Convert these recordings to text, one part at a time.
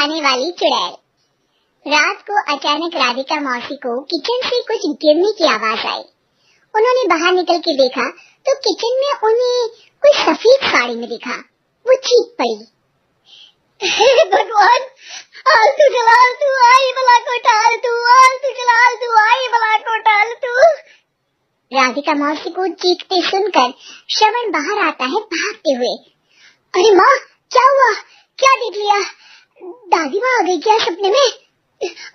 खाने वाली चुड़ैल। रात को अचानक राधिका मौसी को किचन से कुछ गिरने की आवाज आई। उन्होंने बाहर निकल के देखा तो किचन में उन्हें कुछ सफेद साड़ी में दिखा। वो चीख पड़ी, भगवान, आलतू जलाल तू, आई बला को टाल तू, आलतू जलाल तू, आई बला को टाल तू। राधिका मौसी को चीखते सुनकर श्रवण बाहर आता है भागते हुए। अरे माँ, क्या हुआ? क्या देख लिया? दादी माँ आ गई क्या सपने में?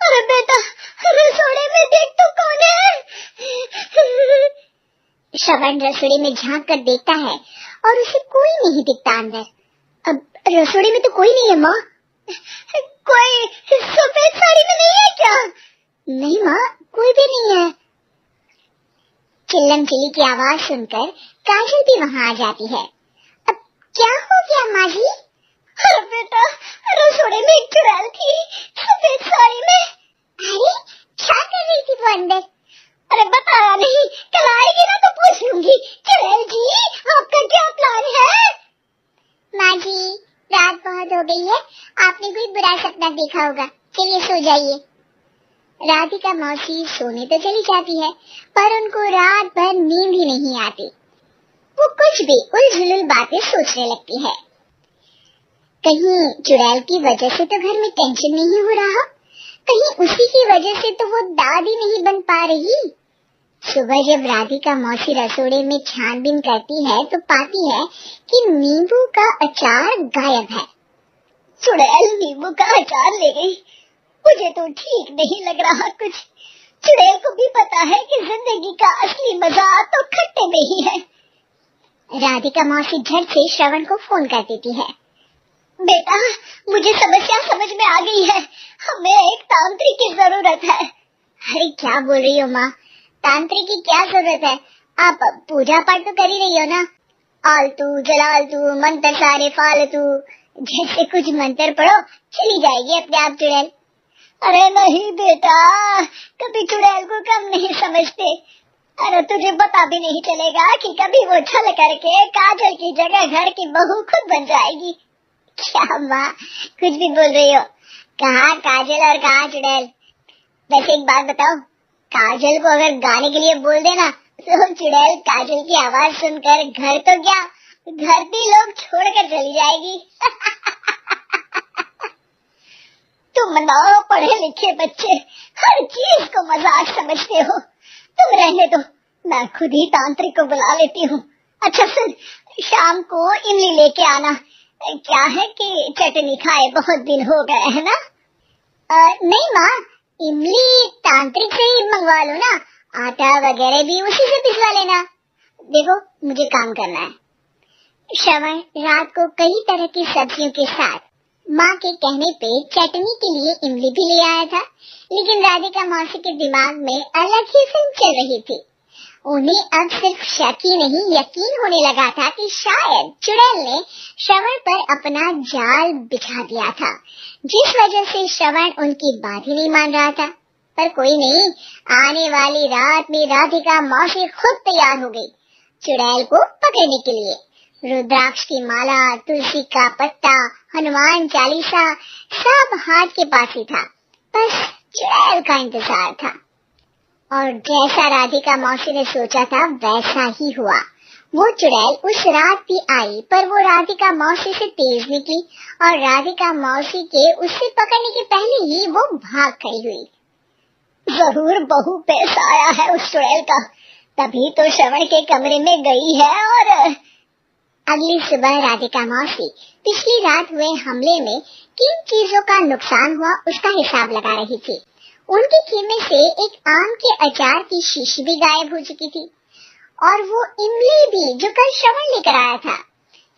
अरे बेटा, रसोड़े में देख तो कौन है? श्रवण रसोड़े में झांक कर देखता है और उसे कोई नहीं दिखता अंदर। अब रसोड़े में तो कोई नहीं है माँ। कोई सफेद साड़ी में नहीं है क्या? नहीं माँ, कोई भी नहीं है। चिल्लम चिल्ली की आवाज सुनकर काजल भी वहाँ आ जाती है। अब क्या हो गया माँ जी? अरे बेटा, रसोड़े में एक चुड़ैल थी सफेद साड़ी में। अरे क्या कर रही थी वो अंदर? अरे बताया नहीं, कल आएगी ना तो पूछ लूंगी। चुड़ैल जी, आपका क्या प्लान है? माँ जी, रात बहुत हो गई है, आपने कोई बुरा सपना देखा होगा, चलिए सो जाइए। राधिका मौसी सोने तो चली जाती है पर उनको रात भर नींद ही नहीं आती। वो कुछ भी उलझुल बातें सोचने लगती है। कहीं चुड़ैल की वजह से तो घर में टेंशन नहीं हो रहा, कहीं उसी की वजह से तो वो दादी नहीं बन पा रही। सुबह जब राधिका मौसी रसोड़े में छानबीन करती है तो पाती है कि नींबू का अचार गायब है। चुड़ैल नींबू का अचार ले गई, मुझे तो ठीक नहीं लग रहा कुछ। चुड़ैल को भी पता है कि जिंदगी का असली मजा तो खट्टे में ही है। राधिका मौसी झट से श्रवण को फोन कर देती है। बेटा, मुझे समस्या समझ में आ गई है, हमें एक तांत्रिक की जरूरत है। अरे क्या बोल रही हो माँ, तांत्रिक की क्या जरूरत है? आप पूजा पाठ तो कर ही रही हो ना। आलतू जलालतू मंत्र सारे फालतू जैसे कुछ मंत्र पढ़ो, चली जाएगी अपने आप चुड़ैल। अरे नहीं बेटा, कभी चुड़ैल को कम नहीं समझते। अरे तुझे पता भी नहीं चलेगा कि कभी वो छल करके काजल की जगह घर की बहू खुद बन जाएगी। क्या माँ, कुछ भी बोल रही हो? कहाँ काजल और कहाँ चुड़ैल? वैसे एक बात बताओ, काजल को अगर गाने के लिए बोल देना तो चुड़ैल काजल की आवाज सुनकर घर तो क्या, घर भी लोग छोड़कर चली जाएगी। तुम ना पढ़े लिखे बच्चे हर चीज को मजाक समझते हो। तुम रहने दो, मैं खुद ही तांत्रिक को बुला लेती हूँ। अच्छा सुन, शाम को इमली लेके आना। क्या है कि चटनी खाए बहुत दिन हो गए है ना? नहीं माँ, इमली तांत्रिक से ही मंगवा लो ना, आटा वगैरह भी उसी से पिसवा लेना। देखो मुझे काम करना है। श्रवण रात को कई तरह की सब्जियों के साथ माँ के कहने पे चटनी के लिए इमली भी ले आया था, लेकिन राधिका मौसी के दिमाग में अलग ही फिल्म चल रही थी। उन्हें अब सिर्फ शक ही नहीं यकीन होने लगा था कि शायद चुड़ैल ने श्रवण पर अपना जाल बिछा दिया था, जिस वजह से श्रवण उनकी बात ही नहीं मान रहा था। पर कोई नहीं, आने वाली रात में राधिका मौसी खुद तैयार हो गई चुड़ैल को पकड़ने के लिए। रुद्राक्ष की माला, तुलसी का पत्ता, हनुमान चालीसा सब हाथ के पास ही था, बस चुड़ैल का इंतजार था। और जैसा राधिका मौसी ने सोचा था वैसा ही हुआ। वो चुड़ैल उस रात भी आई, पर वो राधिका मौसी से तेज निकली और राधिका मौसी के उससे पकड़ने के पहले ही वो भाग खड़ी हुई। जरूर बहू पे साया है उस चुड़ैल का, तभी तो श्रवण के कमरे में गई है। और अगली सुबह राधिका मौसी पिछली रात हुए हमले में किन चीजों का नुकसान हुआ उसका हिसाब लगा रही थी। उनके खेमे से एक आम के अचार की शीशी भी गायब हो चुकी थी और वो इमली भी जो कल श्रवण लेकर आया था।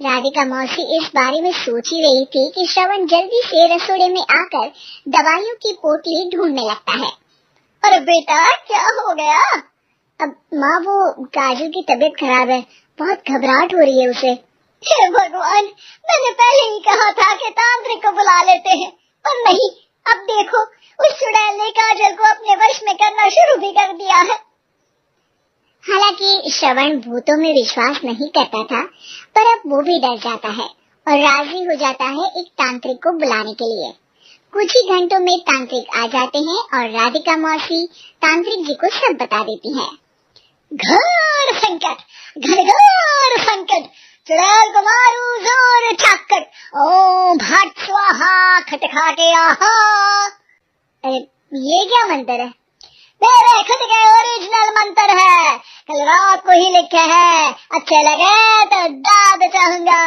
राधिका मौसी इस बारे में सोच ही रही थी कि श्रवण जल्दी से रसोड़े में आकर दवाइयों की पोटली ढूंढने लगता है। अरे बेटा, क्या हो गया? अब माँ, वो काजल की तबीयत खराब है, बहुत घबराहट हो रही है उसे। हे भगवान, मैंने पहले ही कहा था कि तांत्रिक को बुला लेते हैं, पर नहीं, अब देखो उस चुड़ैल ने काजल को अपने वश में करना शुरू भी कर दिया है। हालांकि श्रवण भूतों में विश्वास नहीं करता था, पर अब वो भी डर जाता है और राजी हो जाता है एक तांत्रिक को बुलाने के लिए। कुछ ही घंटों में तांत्रिक आ जाते हैं और राधिका मौसी तांत्रिक जी को सब बता देती है। घोर संकट, घनघोर संकट, चुड़ैल को मारू जोर ठाकर, ओम भट स्वाहा खटखाटे आहा। ये क्या मंत्र है? मेरे खुद के ओरिजिनल मंत्र है, कल रात को ही लिखे हैं, अच्छे लगे तो दाद चाहूंगा।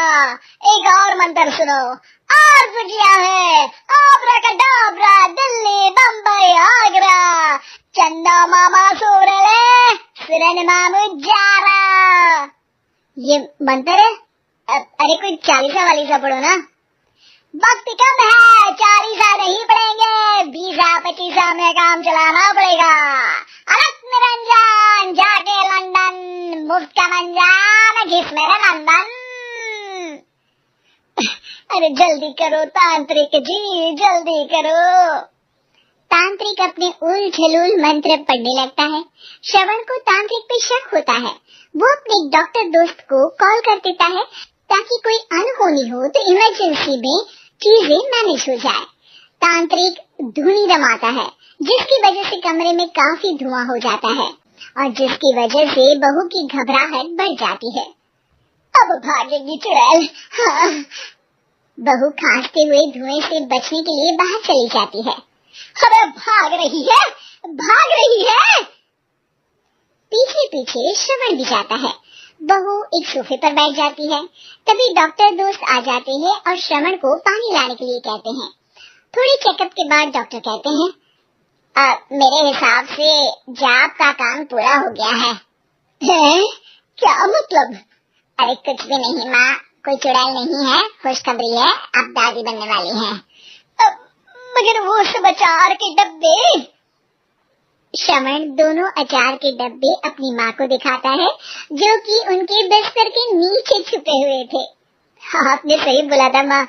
एक और मंत्र सुनो, अर्ज किया है, आब्राकडाब्रा, दिल्ली बम्बई आगरा, चंदा मामा सोरले, सिरन मामू जारा। ये मंत्र है? अरे कोई 40 वाली सा पढ़ो ना। वक्त कम है, 40 नहीं पड़ेंगे, 20-25 में काम चलाना पड़ेगा। अलग निरंजन जाके लंदन, मुफ्त का मंजान घिस मेरे नंदन। अरे जल्दी करो तांत्रिक जी, जल्दी करो। तांत्रिक अपने उल झलूल मंत्र पढ़ने लगता है। श्रवण को तांत्रिक पे शक होता है। वो अपने डॉक्टर दोस्त को कॉल कर देता है ताकि कोई अनहोनी हो तो इमरजेंसी में चीजें मैनेज हो जाए। तांत्रिक धुनी रमाता है, जिसकी वजह से कमरे में काफी धुआं हो जाता है और जिसकी वजह से बहू की घबराहट बढ़ जाती है। अब भागेगी चुड़ैल। हाँ। बहू खांसते हुए धुएं से बचने के लिए बाहर चली जाती है। अरे भाग रही है, भाग रही है। पीछे पीछे श्रवण भी जाता है। बहू एक सोफे पर बैठ जाती है। तभी डॉक्टर दोस्त आ जाते हैं और श्रवण को पानी लाने के लिए कहते हैं। थोड़ी चेकअप के बाद डॉक्टर कहते हैं, मेरे हिसाब से जाप का काम पूरा हो गया है। क्या मतलब? अरे कुछ भी नहीं माँ, कोई चुड़ैल नहीं है, खुशखबरी है, अब दादी बनने वाली है। मगर वो सब अचार के डब्बे। श्रवण दोनों अचार के डब्बे अपनी माँ को दिखाता है, जो कि उनके बिस्तर के नीचे छुपे हुए थे। आपने सही बोला था माँ,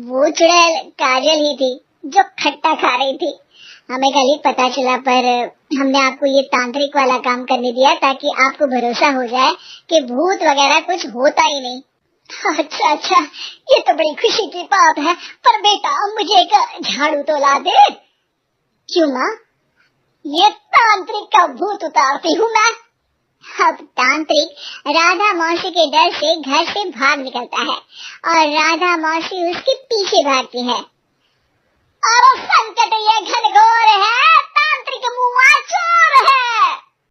वो चुड़ैल काजल ही थी जो खट्टा खा रही थी। हमें कल ही पता चला, पर हमने आपको ये तांत्रिक वाला काम करने दिया ताकि आपको भरोसा हो जाए कि भूत वगैरह कुछ होता ही नहीं। अच्छा, ये तो बड़ी खुशी की बात है, पर बेटा मुझे एक झाड़ू तो ला दे। क्यों माँ? ये तांत्रिक का भूत उतारती हूँ मैं। अब तांत्रिक राधा मौसी के डर से घर से भाग निकलता है और राधा मौसी उसके पीछे भागती है। और संकट ये घनघोर है, तांत्रिक मुआचा।